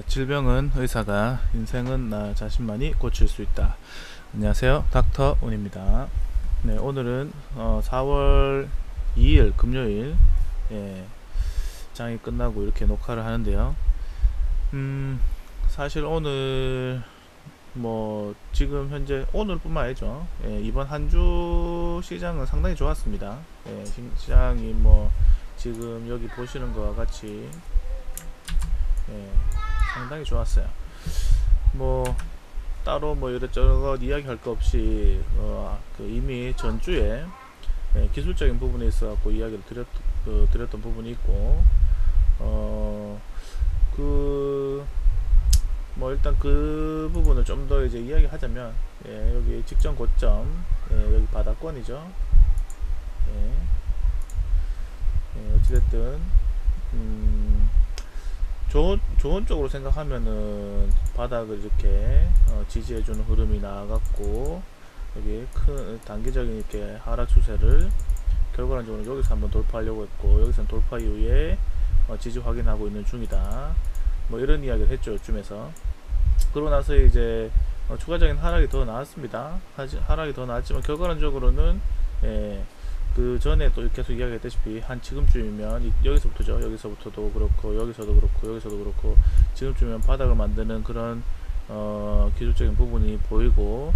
질병은 의사가, 인생은 나 자신만이 고칠 수 있다. 안녕하세요, 닥터 운입니다. 네, 오늘은 4월 2일 금요일, 장이 끝나고 이렇게 녹화를 하는데요. 사실 오늘 지금 현재 오늘뿐만 아니죠. 이번 한 주 시장은 상당히 좋았습니다. 시장이 지금 여기 보시는 것과 같이 상당히 좋았어요. 따로 이것저것 이야기할 거 없이 이미 전주에 기술적인 부분에 있어 갖고 이야기를 드렸던 부분이 있고, 일단 그 부분을 좀 더 이제 이야기하자면, 여기 직전 고점, 여기 바닥권이죠. 어찌됐든 좋은 쪽으로 생각하면은 바닥을 이렇게 지지해주는 흐름이 나와갖고, 여기 큰 단기적인 이렇게 하락 추세를 결과론적으로 여기서 한번 돌파하려고 했고, 여기서는 돌파 이후에 지지 확인하고 있는 중이다, 이런 이야기를 했죠, 요쯤에서. 그러고 나서 이제 추가적인 하락이 더 나왔습니다. 하락이 더 나왔지만 결과론적으로는 그 전에 또 계속 이야기했다시피 한 지금쯤이면 여기서부터죠. 여기서부터도 그렇고 여기서도 그렇고 여기서도 그렇고 지금쯤이면 바닥을 만드는 그런 기술적인 부분이 보이고,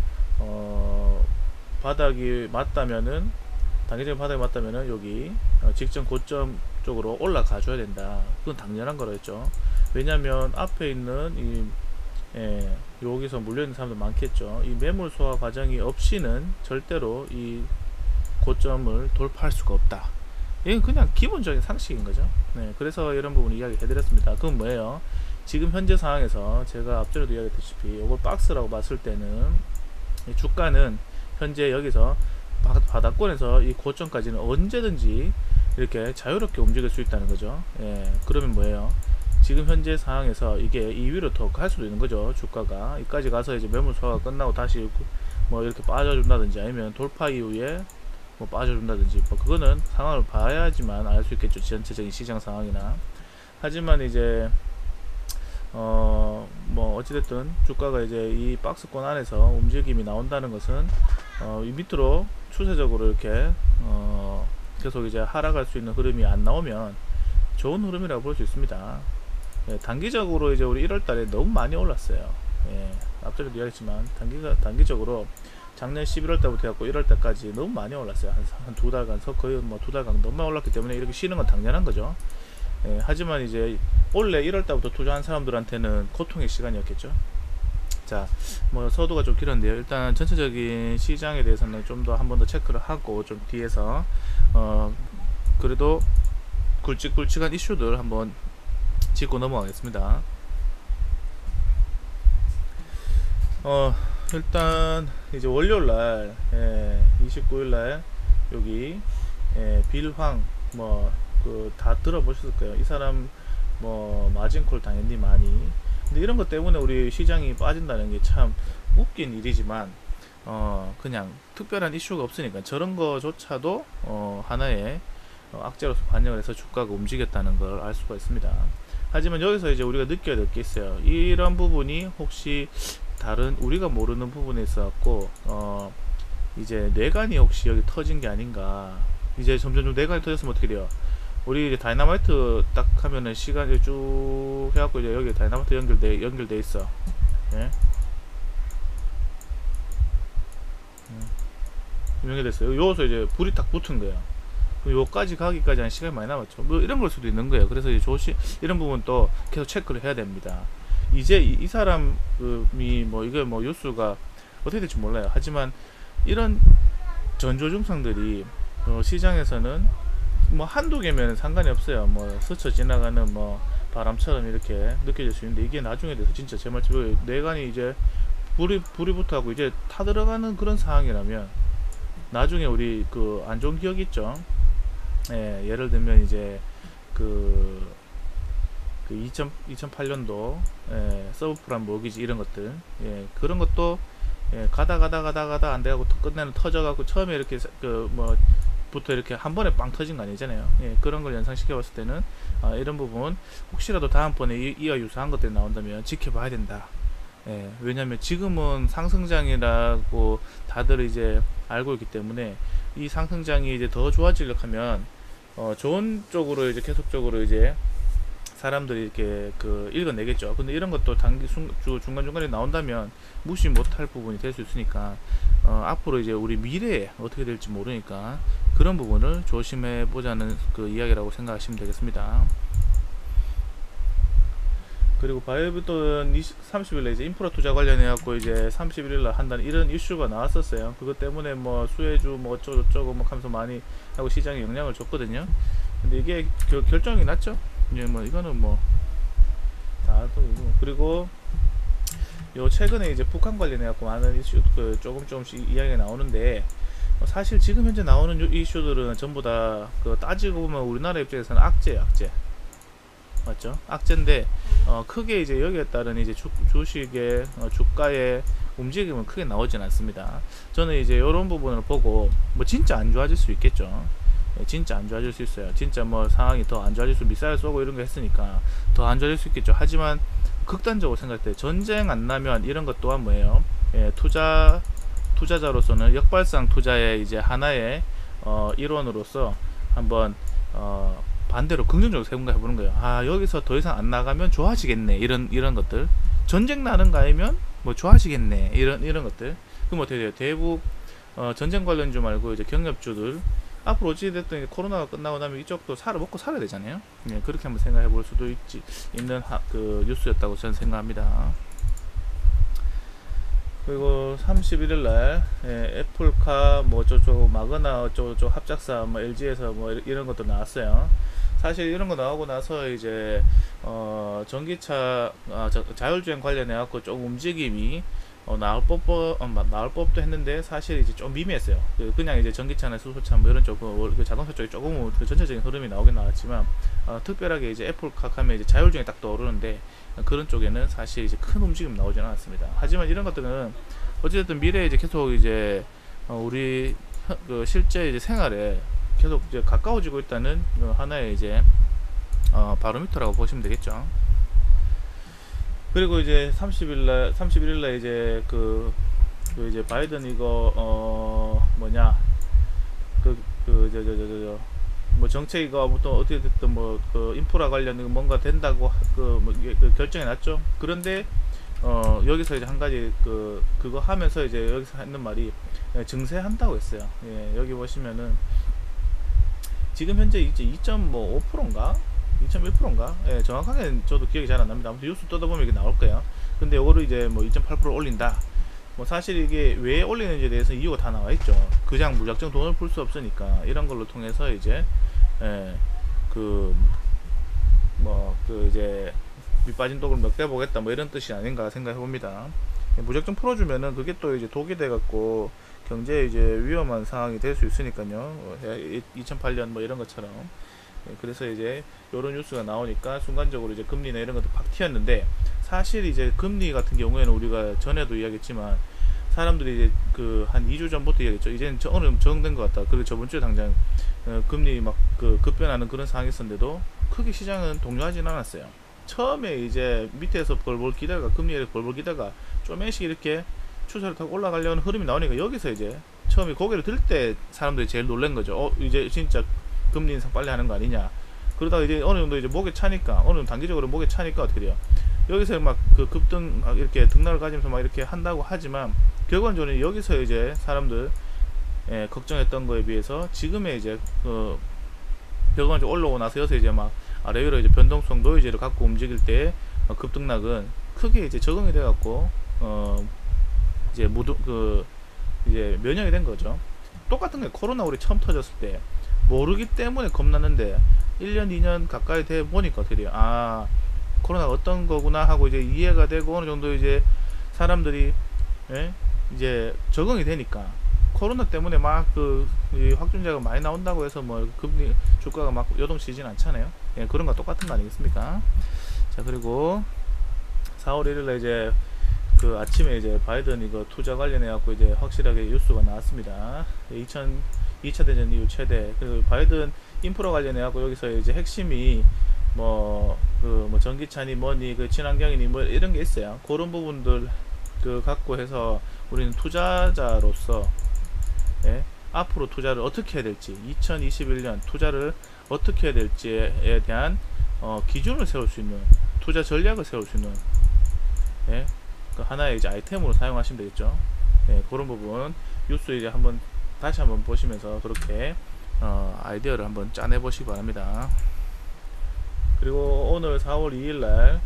바닥이 맞다면은, 단기적인 바닥이 맞다면은 여기 직전 고점 쪽으로 올라가 줘야 된다. 그건 당연한 거랬죠. 왜냐면 앞에 있는 여기서 물려있는 사람들 많겠죠. 이 매물 소화 과정이 없이는 절대로 이 고점을 돌파할 수가 없다. 이건 그냥 기본적인 상식인 거죠. 그래서 이런 부분 이야기 해드렸습니다. 그건 뭐예요? 지금 현재 상황에서 제가 앞전에도 이야기했다시피 이걸 박스라고 봤을 때는 이 주가는 현재 여기서 바닥권에서 이 고점까지는 언제든지 이렇게 자유롭게 움직일 수 있다는 거죠. 그러면 뭐예요? 지금 현재 상황에서 이게 이 위로 더 갈 수도 있는 거죠. 주가가 이까지 가서 이제 매물 소화가 끝나고 다시 이렇게 빠져준다든지, 아니면 돌파 이후에 빠져준다든지, 그거는 상황을 봐야지만 알 수 있겠죠, 전체적인 시장 상황이나. 하지만 이제 어찌됐든 주가가 이제 이 박스권 안에서 움직임이 나온다는 것은 이 밑으로 추세적으로 이렇게 계속 이제 하락할 수 있는 흐름이 안 나오면 좋은 흐름이라고 볼 수 있습니다. 단기적으로 이제 우리 1월달에 너무 많이 올랐어요. 앞전에도 이야기했지만 단기적으로 작년 11월달부터 해갖고 1월달까지 너무 많이 올랐어요. 한 두 달간, 거의 2달간 너무 많이 올랐기 때문에 이렇게 쉬는 건 당연한 거죠. 하지만 이제 원래 1월달부터 투자한 사람들한테는 고통의 시간이었겠죠. 자, 서두가 좀 길었는데요. 일단 전체적인 시장에 대해서는 좀 더 한 번 더 체크를 하고, 좀 뒤에서 그래도 굵직굵직한 이슈들 한번 짚고 넘어가겠습니다. 일단 이제 월요일날 29일날 여기 빌황 다 들어보셨을 거예요. 이 사람 마진콜 당연히 많이. 근데 이런 것 때문에 우리 시장이 빠진다는 게 참 웃긴 일이지만, 그냥 특별한 이슈가 없으니까 저런 거조차도 하나의 악재로서 반영을 해서 주가가 움직였다는 걸 알 수가 있습니다. 하지만 여기서 이제 우리가 느껴야 될 게 있어요. 이런 부분이 혹시 다른 우리가 모르는 부분에 있어갖고 이제 뇌관이 혹시 여기 터진 게 아닌가. 이제 점점 뇌관이 터졌으면 어떻게 돼요? 우리 이제 다이너마이트 딱 하면은 시간이 쭉 해갖고 이제 여기 다이너마이트 연결돼 있어. 연결됐어요. 여기서 이제 불이 딱 붙은 거예요. 요까지 가기까지 한 시간이 많이 남았죠. 이런 걸 수도 있는 거예요. 그래서 이제 이런 부분 또 계속 체크를 해야 됩니다. 이제 이 사람이 이게 뉴스가 어떻게 될지 몰라요. 하지만 이런 전조 증상들이 시장에서는 한두 개면 상관이 없어요. 스쳐 지나가는 바람처럼 이렇게 느껴질 수 있는데, 이게 나중에 돼서 진짜 제 말처럼 뇌관이 이제 불이 붙어하고 이제 타들어가는 그런 상황이라면, 나중에 우리 안 좋은 기억 있죠. 예를 들면 이제 2008년도 서브프라임 모기지 이런 것들, 그런 것도 가다 안 돼가고 끝내는 터져가고, 처음에 이렇게 부터 이렇게 한 번에 빵 터진 거 아니잖아요. 예, 그런 걸 연상시켜 봤을 때는 이런 부분 혹시라도 다음번에 이와 유사한 것들이 나온다면 지켜봐야 된다. 예, 왜냐면 지금은 상승장이라고 다들 이제 알고 있기 때문에 이 상승장이 이제 더 좋아지려고 하면 좋은 쪽으로 이제 계속적으로 이제 사람들이 이렇게 읽어내겠죠. 근데 이런 것도 중간중간에 나온다면 무시 못할 부분이 될 수 있으니까 앞으로 이제 우리 미래에 어떻게 될지 모르니까 그런 부분을 조심해 보자는 그 이야기라고 생각하시면 되겠습니다. 그리고 바이오비트는 30일에 이제 인프라 투자 관련해 갖고 이제 31일날 한다는 이런 이슈가 나왔었어요. 그것 때문에 뭐 수혜주 뭐 어쩌고저쩌고 뭐 하면서 많이 하고 시장에 영향을 줬거든요. 근데 이게 결정이 났죠. 이제 뭐 이거는 뭐 다도 그리고 요 최근에 이제 북한 관련해 갖고 많은 이슈 조금씩 이야기가 나오는데 사실 지금 현재 나오는 이슈들은 전부 다 따지고 보면 우리나라 입장에서는 악재예요, 악재. 맞죠? 악재인데 크게 이제 여기에 따른 이제 주식의 주가의 움직임은 크게 나오진 않습니다. 저는 이제 이런 부분을 보고 뭐 진짜 안 좋아질 수 있겠죠. 진짜 안 좋아질 수 있어요. 진짜 뭐 상황이 더 안 좋아질 수, 미사일 쏘고 이런 거 했으니까 더 안 좋아질 수 있겠죠. 하지만 극단적으로 생각할 때 전쟁 안 나면 이런 것 또한 뭐예요? 투자자로서는 역발상 투자의 이제 하나의 일원으로서 한번 반대로 긍정적으로 생각해 보는 거예요. 아, 여기서 더 이상 안 나가면 좋아지겠네. 이런 것들. 전쟁 나는 거 아니면 뭐 좋아지겠네. 이런 것들. 그럼 어떻게 돼요? 대북 전쟁 관련주 말고 이제 경협주들 앞으로 어찌됐든 코로나가 끝나고 나면 이쪽도 먹고 살아야 되잖아요. 네, 그렇게 한번 생각해 볼 수도 있는 뉴스였다고 저는 생각합니다. 그리고 31일날 애플카 뭐 저쪽 마그나 어쩌고 합작사 뭐 LG에서 뭐 이런 것도 나왔어요. 사실 이런 거 나오고 나서 이제 전기차 자율주행 관련해 갖고 좀 움직임이 나올 법도 했는데 사실 이제 좀 미미했어요. 그냥 이제 전기차나 수소차 뭐 이런 쪽 자동차 쪽에 조금 전체적인 흐름이 나오긴 나왔지만 특별하게 이제 애플카 하면 이제 자율주행이 딱 떠오르는데 그런 쪽에는 사실 이제 큰 움직임 나오진 않았습니다. 하지만 이런 것들은 어쨌든 미래에 이제 계속 이제 우리 실제 이제 생활에 계속 이제 가까워지고 있다는 하나의 이제 바로미터라고 보시면 되겠죠. 그리고 이제 31일날 이제 이제 바이든 이거 뭐 정책 이거부터 어떻게 됐든 뭐 인프라 관련 뭔가 된다고 결정이 났죠. 그런데 여기서 이제 한 가지 그거 하면서 이제 여기서 했는 말이 증세한다고 했어요. 예, 여기 보시면은 지금 현재 이제 2.5%인가 2.1%인가 예, 정확하게 저도 기억이 잘 안 납니다. 아무튼 뉴스 뜯어보면 이게 나올 거예요. 근데 요거를 이제 뭐 2.8% 올린다. 뭐 사실 이게 왜 올리는지에 대해서 이유가 다 나와 있죠. 그냥 무작정 돈을 풀 수 없으니까 이런 걸로 통해서 이제 이제 밑빠진 독을 멱대 보겠다 뭐 이런 뜻이 아닌가 생각해 봅니다. 무작정 풀어주면은 그게 또 이제 독이 돼 갖고 경제에 이제 위험한 상황이 될 수 있으니까요. 2008년 뭐 이런 것처럼. 그래서 이제 요런 뉴스가 나오니까 순간적으로 이제 금리나 이런 것도 팍 튀었는데 사실 이제 금리 같은 경우에는 우리가 전에도 이야기했지만 사람들이 이제 한 2주 전부터 이야기했죠. 이제는 어느 정도 적응된 것 같다. 그리고 저번 주에 당장 금리 막 급변하는 그런 상황이 있었는데도 크게 시장은 동요하진 않았어요. 처음에 이제 밑에서 벌벌 기다가 금리를 벌벌 기다가 조금씩 이렇게 추세를 타고 올라가려는 흐름이 나오니까 여기서 이제 처음에 고개를 들 때 사람들이 제일 놀란 거죠. 이제 진짜 금리 인상 빨리 하는 거 아니냐. 그러다가 이제 어느 정도 이제 목에 차니까 어느 정도 단기적으로 목에 차니까 어떻게 돼요? 여기서 막 급등 이렇게 등락을 가지면서 막 이렇게 한다고 하지만 결과적으로 여기서 이제 사람들 걱정했던 거에 비해서 지금의 이제 결과적으로 올라오고 나서 여기서 이제 막 아래 위로 이제 변동성 노이즈를 갖고 움직일 때 급등락은 크게 이제 적응이 돼 갖고 이제 이제 면역이 된 거죠. 똑같은 게 코로나 우리 처음 터졌을 때 모르기 때문에 겁났는데 1년 2년 가까이 돼 보니까 어떻게 돼요? 아, 코로나가 어떤 거구나 하고 이제 이해가 되고 어느 정도 이제 사람들이 이제 적응이 되니까 코로나 때문에 막 확진자가 많이 나온다고 해서 뭐 금리 주가가 막 요동치진 않잖아요. 예, 그런 거 똑같은 거 아니겠습니까? 자, 그리고 4월 1일에 이제 아침에 이제 바이든 이거 투자 관련해 갖고 이제 확실하게 뉴스가 나왔습니다. 2차 대전 이후 최대. 그 바이든 인프라 관련해 갖고 여기서 이제 핵심이 뭐 전기차니 뭐니 그 친환경이니 뭐 이런 게 있어요. 그런 부분들 그 갖고 해서 우리는 투자자로서, 예, 앞으로 투자를 어떻게 해야 될지, 2021년 투자를 어떻게 해야 될지에 대한 기준을 세울 수 있는, 투자 전략을 세울 수 있는, 예, 그 하나의 이제 아이템으로 사용하시면 되겠죠. 예, 그런 부분 뉴스 이제 한번 다시 한번 보시면서 그렇게 아이디어를 한번 짜내 보시기 바랍니다. 그리고 오늘 4월 2일날,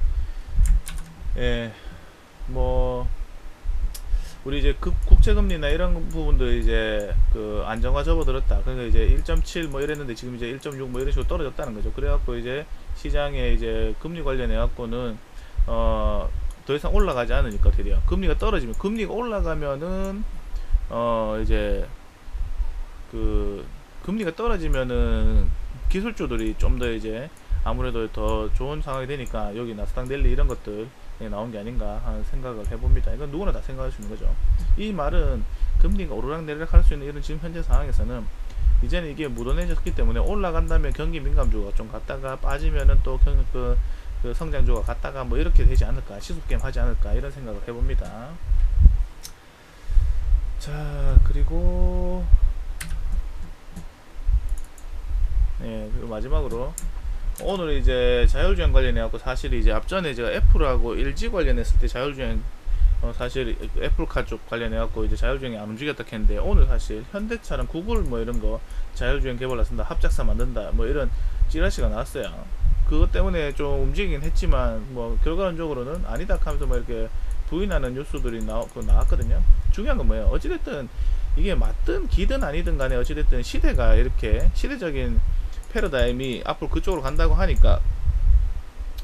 예, 뭐 우리 이제 국채금리나 이런 부분도 이제 그 안정화 접어들었다. 그러니까 이제 1.7 뭐 이랬는데 지금 이제 1.6 뭐 이런 식으로 떨어졌다는 거죠. 그래갖고 이제 시장에 이제 금리 관련해 갖고는 더 이상 올라가지 않으니까 드디어 금리가 떨어지면, 금리가 올라가면은 이제 그 금리가 떨어지면은 기술주들이 좀 더 이제 아무래도 더 좋은 상황이 되니까 여기 나스닥 랠리 이런 것들 나온 게 아닌가 하는 생각을 해봅니다. 이건 누구나 다 생각할 수 있는 거죠. 이 말은 금리가 오르락내리락 할 수 있는 이런 지금 현재 상황에서는 이제는 이게 묻어내졌기 때문에 올라간다면 경기 민감주가 좀 갔다가 빠지면은 또 그 성장주가 갔다가 뭐 이렇게 되지 않을까, 시속게임 하지 않을까 이런 생각을 해봅니다. 자, 그리고 네, 그리고 마지막으로 오늘 이제 자율주행 관련해 갖고 사실 이제 앞전에 제가 애플하고 LG 관련했을 때 자율주행 사실 애플카 쪽 관련해 갖고 이제 자율주행이 안 움직였다 했는데, 오늘 사실 현대차랑 구글 뭐 이런 거 자율주행 개발 나선다, 합작사 만든다 뭐 이런 찌라시가 나왔어요. 그것 때문에 좀 움직이긴 했지만 뭐 결과론적으로는 아니다 하면서 뭐 이렇게 부인하는 뉴스들이 나왔거든요. 중요한 건 뭐예요? 어찌됐든 이게 맞든 기든 아니든 간에 어찌됐든 시대가 이렇게 시대적인 패러다임이 앞으로 그쪽으로 간다고 하니까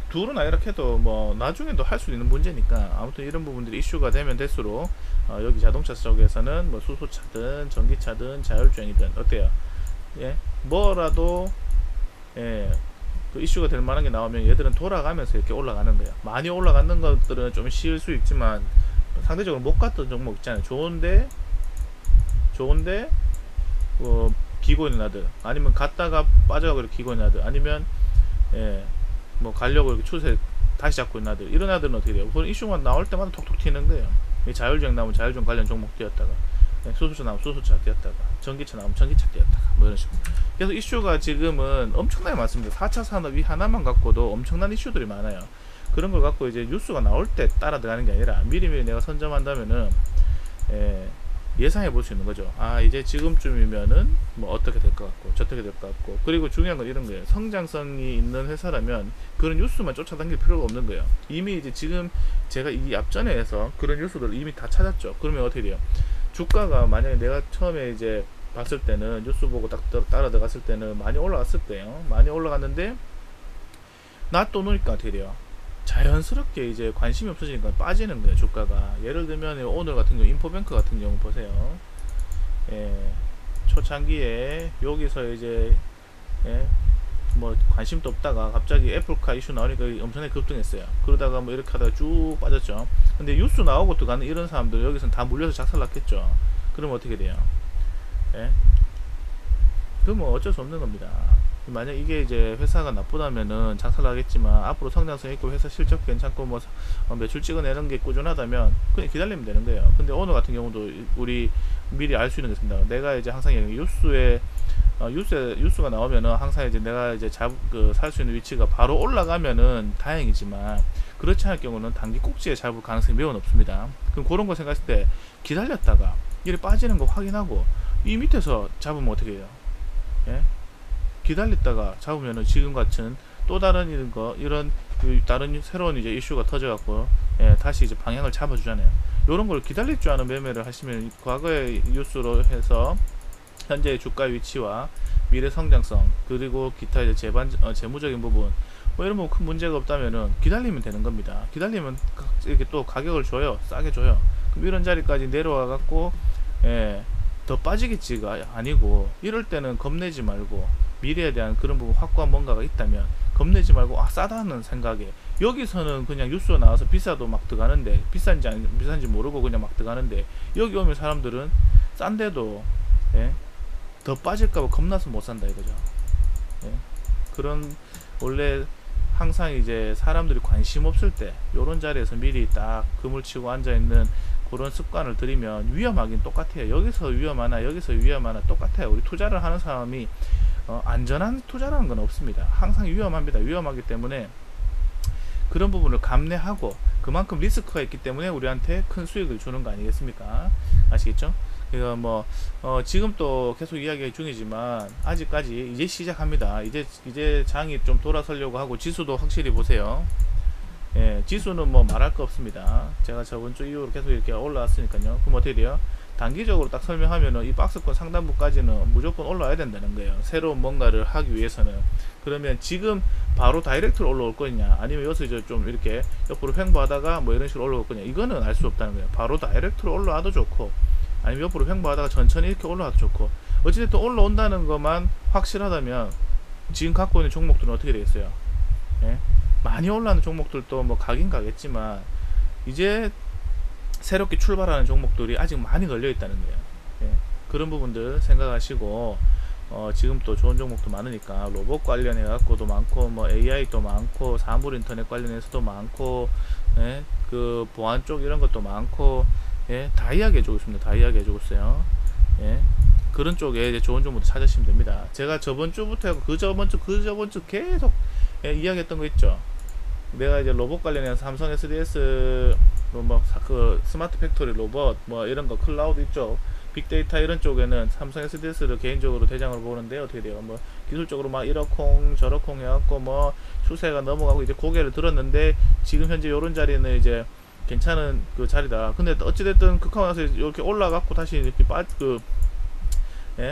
둘은 아니라해도 뭐 나중에도 할 수 있는 문제니까, 아무튼 이런 부분들이 이슈가 되면 될수록 여기 자동차 쪽에서는 뭐 수소차든 전기차든 자율주행이든 어때요? 예, 뭐라도, 예, 그 이슈가 될 만한 게 나오면 얘들은 돌아가면서 이렇게 올라가는 거예요. 많이 올라가는 것들은 좀 쉬울 수 있지만 상대적으로 못 갔던 종목 있잖아요. 좋은데 기고인 나들, 아니면 갔다가 빠져가고 이렇게 기고인 나들, 아니면 예, 뭐 가려고 이렇게 추세 다시 잡고 있는 나들, 이런 나들은 어떻게 돼요? 그런 이슈가 나올 때마다 톡톡 튀는 거예요. 자율주행 나오면 자율주행 관련 종목 뛰었다가, 수소차 나오면 수소차 뛰었다가, 전기차 나오면 전기차 뛰었다가, 뭐 이런 식으로. 그래서 이슈가 지금은 엄청나게 많습니다. 4차 산업이 하나만 갖고도 엄청난 이슈들이 많아요. 그런 걸 갖고 이제 뉴스가 나올 때 따라 들어가는 게 아니라 미리미리 내가 선점한다면은 예상해 볼 수 있는 거죠. 아, 이제 지금쯤이면은 뭐 어떻게 될 것 같고 저떻게 될 것 같고. 그리고 중요한 건 이런 거예요. 성장성이 있는 회사라면 그런 뉴스만 쫓아다닐 필요가 없는 거예요. 이미 이제 지금 제가 이 앞전에 해서 그런 뉴스들을 이미 다 찾았죠. 그러면 어떻게 돼요? 주가가 만약에 내가 처음에 이제 봤을 때는 뉴스 보고 딱 따라 들어갔을 때는 많이 올라갔을 거예요. 많이 올라갔는데 나 또 놓으니까 어떻게 돼요? 자연스럽게 이제 관심이 없어지니까 빠지는 거예요, 주가가. 예를 들면 오늘 같은 경우 인포뱅크 같은 경우 보세요. 예, 초창기에 여기서 이제 뭐 관심도 없다가 갑자기 애플카 이슈 나오니까 엄청나게 급등했어요. 그러다가 뭐 이렇게 하다가 쭉 빠졌죠. 근데 뉴스 나오고 들어가는 이런 사람들 여기서는 다 물려서 작살났겠죠. 그러면 어떻게 돼요? 예? 그건 뭐 어쩔 수 없는 겁니다. 만약 이게 이제 회사가 나쁘다면은 작살나겠지만 앞으로 성장성 있고 회사 실적 괜찮고 뭐 매출 찍어내는 게 꾸준하다면 그냥 기다리면 되는 거예요. 근데 오늘 같은 경우도 우리 미리 알 수 있는 게 있습니다. 내가 이제 항상 뉴스가 나오면은 항상 이제 내가 이제 살 수 있는 위치가 바로 올라가면은 다행이지만, 그렇지 않을 경우는 단기 꼭지에 잡을 가능성이 매우 높습니다. 그럼 그런 거 생각했을 때 기다렸다가 이래 빠지는 거 확인하고 이 밑에서 잡으면 어떻게 해요? 예? 기다렸다가 잡으면은 지금 같은 또 다른 이런 다른 새로운 이제 이슈가 터져갖고 다시 이제 방향을 잡아주잖아요. 이런 걸 기다릴 줄 아는 매매를 하시면 과거의 뉴스로 해서 현재의 주가 위치와 미래 성장성 그리고 기타 이제 재무적인 부분 뭐 이런 부분 큰 문제가 없다면은 기다리면 되는 겁니다. 기다리면 이렇게 또 가격을 줘요, 싸게 줘요. 그럼 이런 자리까지 내려와 갖고 더 빠지겠지가 아니고, 이럴 때는 겁내지 말고 미래에 대한 그런 부분 확고한 뭔가가 있다면 겁내지 말고 싸다는 생각에, 여기서는 그냥 뉴스가 나와서 비싸도 막 들어가는데 비싼지 모르고 그냥 막 들어가는데, 여기 오면 사람들은 싼데도 더 빠질까봐 겁나서 못 산다 이거죠. 예? 그런 원래 항상 이제 사람들이 관심 없을 때 요런 자리에서 미리 딱 그물 치고 앉아 있는 그런 습관을 들이면 위험하긴 똑같아요. 여기서 위험하나 여기서 위험하나 똑같아요. 우리 투자를 하는 사람이 안전한 투자라는 건 없습니다. 항상 위험합니다. 위험하기 때문에 그런 부분을 감내하고 그만큼 리스크가 있기 때문에 우리한테 큰 수익을 주는 거 아니겠습니까? 아시겠죠? 그래서 뭐 지금 또 계속 이야기 중이지만 아직까지 이제 시작합니다. 이제 장이 좀 돌아서려고 하고 지수도 확실히 보세요. 예, 지수는 뭐 말할 거 없습니다. 제가 저번 주 이후로 계속 이렇게 올라왔으니까요. 그럼 어떻게 돼요? 단기적으로 딱 설명하면은 이 박스권 상단부까지는 무조건 올라와야 된다는 거예요. 새로운 뭔가를 하기 위해서는. 그러면 지금 바로 다이렉트로 올라올 거냐, 아니면 여기서 이제 좀 이렇게 옆으로 횡보하다가 뭐 이런 식으로 올라올 거냐, 이거는 알 수 없다는 거예요. 바로 다이렉트로 올라와도 좋고, 아니면 옆으로 횡보하다가 천천히 이렇게 올라와도 좋고, 어찌됐든 올라온다는 것만 확실하다면 지금 갖고 있는 종목들은 어떻게 되겠어요? 예? 많이 올라가는 종목들도 뭐 가긴 가겠지만 이제 새롭게 출발하는 종목들이 아직 많이 걸려 있다는 거예요. 예, 그런 부분들 생각하시고 지금 또 좋은 종목도 많으니까 로봇 관련해 갖고도 많고 뭐 AI도 많고 사물 인터넷 관련해서도 많고, 예, 그 보안 쪽 이런 것도 많고, 예, 다 이야기해 주고 있습니다. 다 이야기해 주고 있어요. 예, 그런 쪽에 이제 좋은 종목도 찾으시면 됩니다. 제가 저번 주부터 하고 그 저번 주 계속 이야기했던 거 있죠. 내가 이제 로봇 관련해서 삼성 SDS 그 스마트 팩토리 로봇 뭐 이런 거 클라우드 있죠. 빅데이터 이런 쪽에는 삼성 SDS를 개인적으로 대장으로 보는데 어떻게 돼요? 뭐 기술적으로 막 이러콩 저러콩 해갖고 뭐 추세가 넘어가고 이제 고개를 들었는데 지금 현재 요런 자리는 이제 괜찮은 그 자리다. 근데 어찌됐든 극하고 나서 이렇게 올라갔고 다시 이렇게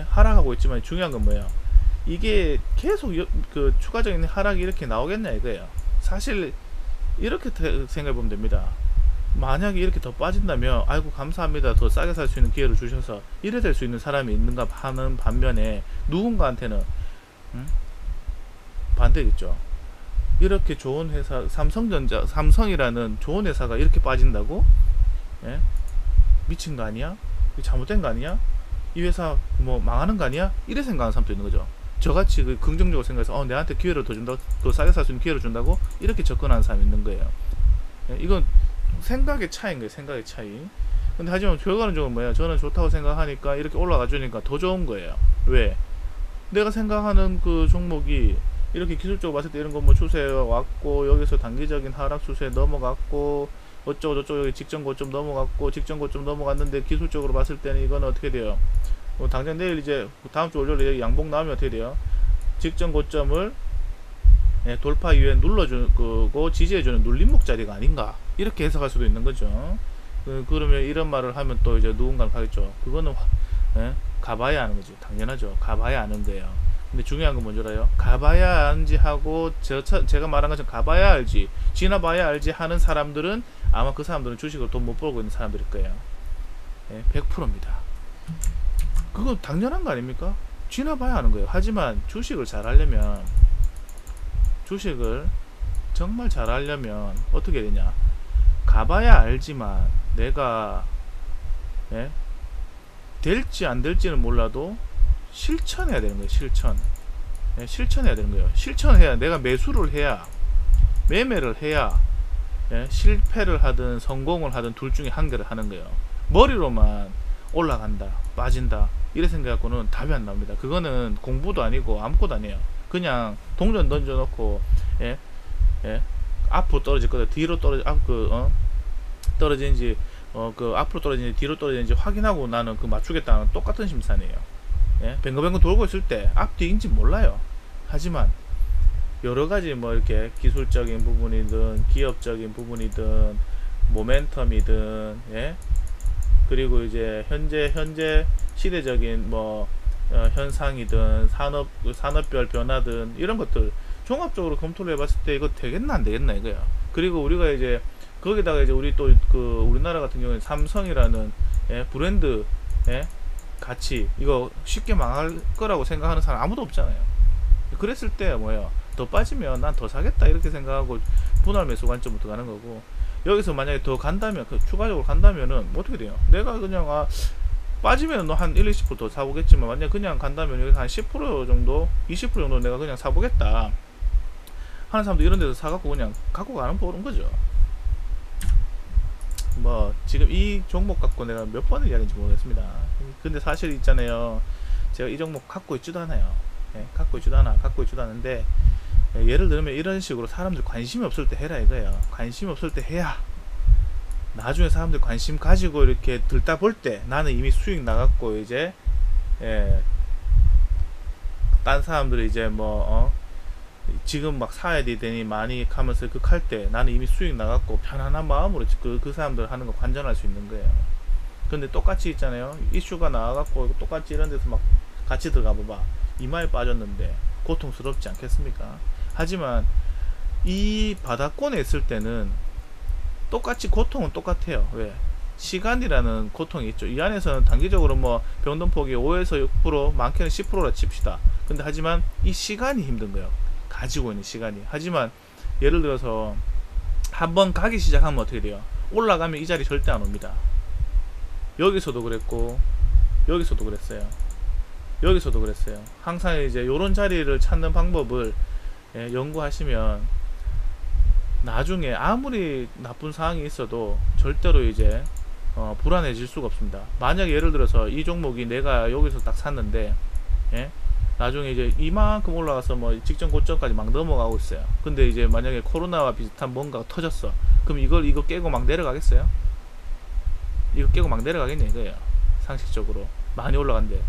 하락하고 있지만 중요한 건 뭐예요? 이게 계속 그 추가적인 하락이 이렇게 나오겠냐 이거예요. 사실 이렇게 생각해보면 됩니다. 만약에 이렇게 더 빠진다면 아이고 감사합니다, 더 싸게 살 수 있는 기회를 주셔서 이래 될 수 있는 사람이 있는가 하는 반면에 누군가한테는 반대겠죠. 이렇게 좋은 회사, 삼성이라는 좋은 회사가 이렇게 빠진다고? 예? 미친 거 아니야? 잘못된 거 아니야? 이 회사 뭐 망하는 거 아니야? 이래 생각하는 사람도 있는 거죠. 저같이 그 긍정적으로 생각해서 내한테 기회를 더 준다, 더 싸게 살 수 있는 기회를 준다고 이렇게 접근하는 사람이 있는 거예요. 예, 이건 생각의 차이인 거예요. 생각의 차이. 근데 하지만 결과론적으로 뭐예요? 저는 좋다고 생각하니까 이렇게 올라가 주니까 더 좋은 거예요. 왜? 내가 생각하는 그 종목이 이렇게 기술적으로 봤을 때 이런 거 뭐 추세 왔고 여기서 단기적인 하락 추세 넘어갔고 어쩌고 저쩌고 여기 직전 고점 넘어갔고 직전 고점 넘어갔는데 기술적으로 봤을 때는 이거는 어떻게 돼요? 당장 내일 이제 다음 주 월요일에 양봉 나오면 어떻게 돼요? 직전 고점을 돌파 이후에 눌러주고 지지해주는 눌림목 자리가 아닌가, 이렇게 해석할 수도 있는 거죠. 그러면 이런 말을 하면 또 이제 누군가는 하겠죠. 그거는 가봐야 아는 거지. 당연하죠. 가봐야 아는 거예요. 근데 중요한 건 뭔지 알아요? 가봐야 아는지 하고 제가 말한 것처럼 가봐야 알지 지나봐야 알지 하는 사람들은 아마 그 사람들은 주식을 돈 못 벌고 있는 사람들일 거예요. 100%입니다. 그건 당연한 거 아닙니까? 지나봐야 하는 거예요. 하지만 주식을 잘 하려면, 주식을 정말 잘 하려면 어떻게 되냐, 가봐야 알지만 내가 될지 안 될지는 몰라도 실천해야 되는 거예요. 실천해야 되는 거예요. 실천해야, 내가 매수를 해야, 매매를 해야 실패를 하든 성공을 하든 둘 중에 한 개를 하는 거예요. 머리로만 올라간다 빠진다 이래 생각하고는 답이 안 나옵니다. 그거는 공부도 아니고 아무것도 아니에요. 그냥 동전 던져놓고 앞으로 떨어질 거다 뒤로 떨어지는지 앞으로 떨어지는지 뒤로 떨어지는지 확인하고 나는 그 맞추겠다는 똑같은 심산이에요. 뱅글뱅글 돌고 있을 때 앞뒤인지 몰라요. 하지만 여러가지 뭐 이렇게 기술적인 부분이든 기업적인 부분이든 모멘텀이든 그리고 이제 현재 시대적인 뭐 현상이든 산업별 변화든 이런 것들 종합적으로 검토를 해봤을 때 이거 되겠나 안 되겠나 이거야. 그리고 우리가 이제 거기다가 이제 우리 또 그 우리나라 같은 경우에 삼성이라는 브랜드 가치, 이거 쉽게 망할 거라고 생각하는 사람 아무도 없잖아요. 그랬을 때 뭐예요? 더 빠지면 난 더 사겠다 이렇게 생각하고 분할 매수 관점부터 가는 거고, 여기서 만약에 더 간다면 추가적으로 간다면은 뭐 어떻게 돼요? 내가 그냥 빠지면 한 1, 20%더 사보겠지만 만약 그냥 간다면 여기서 한 10% 정도 20% 정도 내가 그냥 사보겠다 하는 사람도 이런 데서 사갖고 그냥 갖고 가는 거죠. 뭐 지금 이 종목 갖고 내가 몇 번을 이야기인지 모르겠습니다. 근데 사실 있잖아요, 제가 이 종목 갖고 있지도 않아요. 갖고 있지도 않은데 예를 들면 이런 식으로 사람들 관심이 없을 때 해라 이거예요. 관심이 없을 때 해야 나중에 사람들 관심 가지고 이렇게 들다 볼 때 나는 이미 수익 나갔고 이제 딴 사람들이 이제 지금 막 사야 되니 많이 가면서 할 때 나는 이미 수익 나갔고 편안한 마음으로 그 사람들 하는 거 관전할 수 있는 거예요. 근데 똑같이 있잖아요, 이슈가 나와갖고 똑같이 이런 데서 막 같이 들어가 봐봐, 이마에 빠졌는데 고통스럽지 않겠습니까? 하지만 이 바닥권에 있을 때는 똑같이 고통은 똑같아요. 왜? 시간이라는 고통이 있죠. 이 안에서는 단기적으로 변동폭이 5에서 6%, 많게는 10%라 칩시다. 근데 하지만 이 시간이 힘든 거예요. 가지고 있는 시간이. 하지만 예를 들어서 한번 가기 시작하면 어떻게 돼요? 올라가면 이 자리 절대 안 옵니다. 여기서도 그랬고 여기서도 그랬어요. 여기서도 그랬어요. 항상 이제 요런 자리를 찾는 방법을 연구하시면 나중에 아무리 나쁜 상황이 있어도 절대로 이제 불안해질 수가 없습니다. 만약 예를 들어서 이 종목이 내가 여기서 딱 샀는데 나중에 이제 이만큼 올라가서 직전 고점까지 막 넘어가고 있어요. 근데 이제 만약에 코로나와 비슷한 뭔가가 터졌어. 그럼 이거 깨고 막 내려가겠어요? 이거 깨고 막 내려가겠냐 이거예요. 상식적으로 많이 올라간대.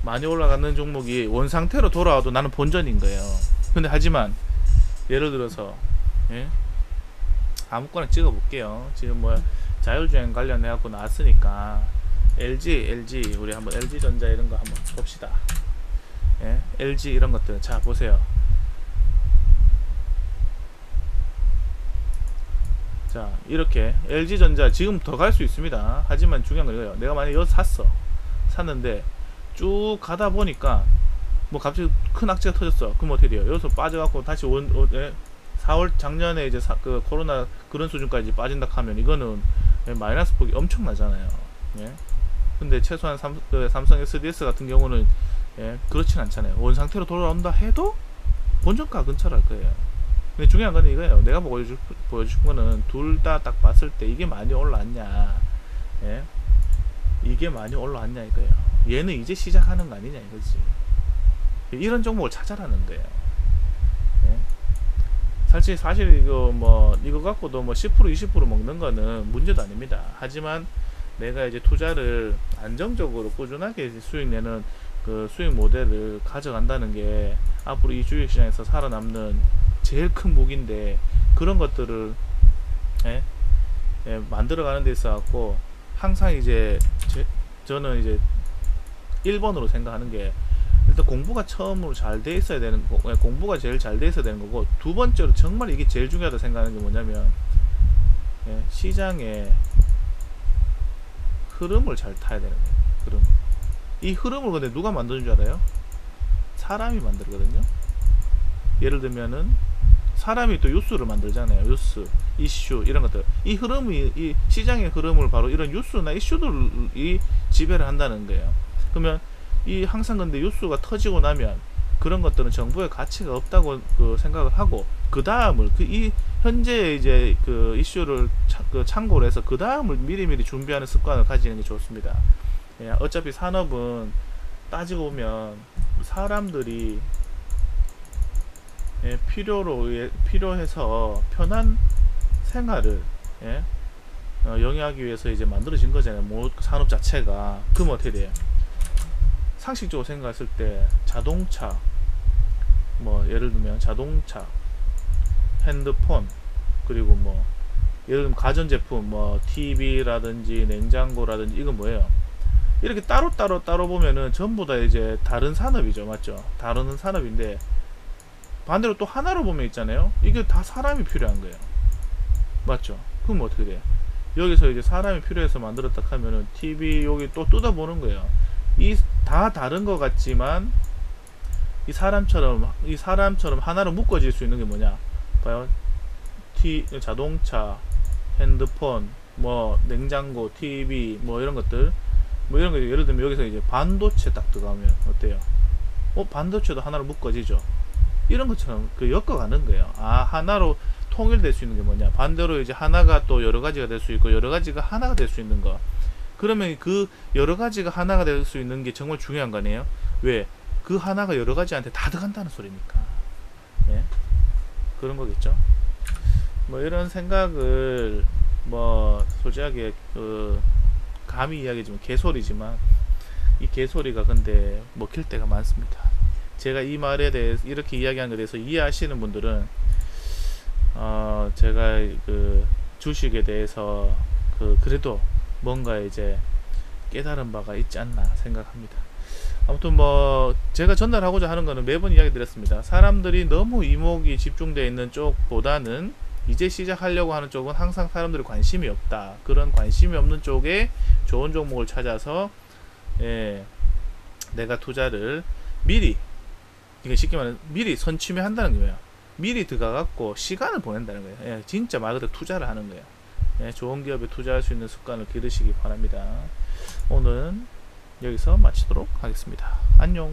많이 올라가는 종목이 원상태로 돌아와도 나는 본전인 거예요. 근데 하지만 예를 들어서 아무거나 찍어 볼게요. 지금 자율주행 관련해 갖고 나왔으니까 LG 우리 한번 LG전자 이런 거 한번 봅시다. LG 이런 것들 자 보세요. 자 이렇게 LG전자 지금 더 갈 수 있습니다. 하지만 중요한 건 이거예요. 내가 만약에 여기서 샀는데 쭉 가다 보니까 갑자기 큰 악재가 터졌어. 그럼 어떻게 돼요? 여기서 빠져갖고 다시 4월 작년에 이제 그 코로나 그런 수준까지 빠진다 하면 이거는 마이너스 폭이 엄청나잖아요. 근데 최소한 삼성 SDS 같은 경우는 그렇진 않잖아요. 원상태로 돌아온다 해도 본전가 근처로 할 거예요. 근데 중요한 건 이거예요. 내가 보여줄 거는 둘 다 딱 봤을 때 이게 많이 올라왔냐, 이게 많이 올라왔냐 이거예요. 얘는 이제 시작하는 거 아니냐 이거지. 이런 종목을 찾아라는 거예요. 사실 이거 갖고도 10% 20% 먹는 거는 문제도 아닙니다. 하지만 내가 이제 투자를 안정적으로 꾸준하게 수익 내는 그 수익 모델을 가져간다는 게 앞으로 이 주식시장에서 살아남는 제일 큰 무기인데, 그런 것들을 만들어가는 데 있어 갖고 항상 이제 저는 이제 1번으로 생각하는 게, 일단 공부가 처음으로 잘 돼 있어야 되는 공부가 제일 잘 돼 있어야 되는 거고, 두 번째로 정말 이게 제일 중요하다 생각하는 게 뭐냐면 시장의 흐름을 잘 타야 되는 거예요. 이 흐름을 근데 누가 만드는 줄 알아요? 사람이 만들거든요. 예를 들면은 사람이 또 뉴스를 만들잖아요. 뉴스, 이슈 이런 것들. 이 흐름이, 이 시장의 흐름을 바로 이런 뉴스나 이슈들이 지배를 한다는 거예요. 그러면 이 항상 근데 뉴스가 터지고 나면 그런 것들은 정부의 가치가 없다고 생각을 하고, 그 다음을 이 현재 이제 그 이슈를 참고를 해서 그 다음을 미리미리 준비하는 습관을 가지는 게 좋습니다. 어차피 산업은 따지고 보면 사람들이 필요해서 편한 생활을 영위하기 위해서 이제 만들어진 거잖아요. 산업 자체가. 그럼 어떻게 돼요? 상식적으로 생각했을 때 자동차, 예를 들면 자동차, 핸드폰, 그리고 예를 들면 가전제품, TV라든지 냉장고라든지, 이건 뭐예요? 이렇게 따로 보면은 전부 다 이제 다른 산업이죠. 맞죠? 다른 산업인데, 반대로 또 하나로 보면 있잖아요. 이게 다 사람이 필요한 거예요. 맞죠? 그럼 어떻게 돼요? 여기서 이제 사람이 필요해서 만들었다 하면은 TV 여기 또 뜯어보는 거예요. 이 다 다른 것 같지만 이 사람처럼 하나로 묶어질 수 있는 게 뭐냐? 봐요. 자동차, 핸드폰, 뭐 냉장고, TV, 뭐 이런 것들, 뭐 이런 거 예를 들면 여기서 이제 반도체 딱 들어가면 어때요? 반도체도 하나로 묶어지죠. 이런 것처럼 그 엮어가는 거예요. 아, 하나로 통일될 수 있는 게 뭐냐? 반대로 이제 하나가 또 여러 가지가 될 수 있고 여러 가지가 하나가 될 수 있는 거. 그러면 그 여러 가지가 하나가 될 수 있는 게 정말 중요한 거 아니에요? 왜? 그 하나가 여러 가지한테 다 들어간다는 소리니까. 예? 그런 거겠죠. 뭐 이런 생각을 뭐 솔직하게 감히 이야기하지만 개소리지만 이 개소리가 근데 먹힐 때가 많습니다. 제가 이 말에 대해서 이렇게 이야기한 것에 대해서 이해하시는 분들은 제가 그 주식에 대해서 그래도 뭔가 이제 깨달은 바가 있지 않나 생각합니다. 아무튼 뭐 제가 전달하고자 하는 거는 매번 이야기 드렸습니다. 사람들이 너무 이목이 집중되어 있는 쪽보다는 이제 시작하려고 하는 쪽은 항상 사람들이 관심이 없다. 그런 관심이 없는 쪽에 좋은 종목을 찾아서 내가 투자를 미리, 이게 쉽게 말하면 미리 선취매 한다는 거예요. 미리 들어가갖고 시간을 보낸다는 거예요. 진짜 말 그대로 투자를 하는 거예요. 좋은 기업에 투자할 수 있는 습관을 기르시기 바랍니다. 오늘은 여기서 마치도록 하겠습니다. 안녕.